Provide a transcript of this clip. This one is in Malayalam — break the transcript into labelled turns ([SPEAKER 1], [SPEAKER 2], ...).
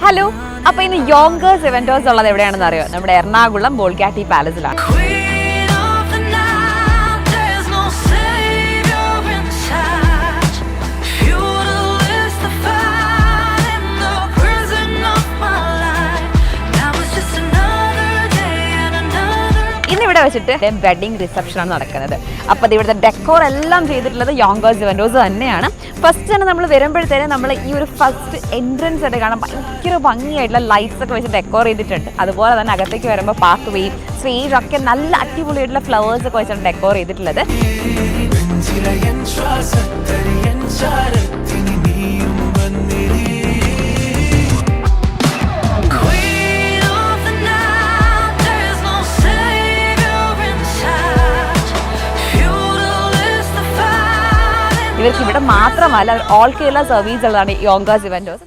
[SPEAKER 1] ഹലോ, അപ്പോൾ ഇന്ന് യോങ്കേഴ്സ് ഇവന്റോസ് ഉള്ളത് എവിടെയാണെന്ന് അറിയോ? നമ്മുടെ എറണാകുളം ബോൾഗാട്ടി പാലസിലാണ്. ഇവിടെ വെച്ചിട്ട് വെഡിങ് റിസപ്ഷൻ ആണ് നടക്കുന്നത്. അപ്പോൾ ഇവിടുത്തെ ഡെക്കോർ എല്ലാം ചെയ്തിട്ടുള്ളത് യോങ്കേഴ്സ് ഇവന്റോസ് തന്നെയാണ്. ഫസ്റ്റ് തന്നെ നമ്മൾ വരുമ്പോഴത്തേനും നമ്മൾ ഈ ഒരു ഫസ്റ്റ് എൻട്രൻസ് ആയിട്ട് കാണാൻ ഭയങ്കര ഭംഗിയായിട്ടുള്ള ലൈറ്റ്സ് ഒക്കെ വെച്ച് ഡെക്കോർ ചെയ്തിട്ടുണ്ട്. അതുപോലെ തന്നെ അകത്തേക്ക് വരുമ്പോൾ പാർക്ക് വേയും സ്റ്റേജ് ഒക്കെ നല്ല അടിപൊളിയായിട്ടുള്ള ഫ്ലവേഴ്സ് ഒക്കെ വെച്ചാണ് ഡെക്കോർ ചെയ്തിട്ടുള്ളത്. ഇവർക്ക് ഇവിടെ മാത്രമല്ല, ഓൾ കേരള സർവീസ് ഉള്ളതാണ് യോങ്കേഴ്സ് ഇവന്റോസ്.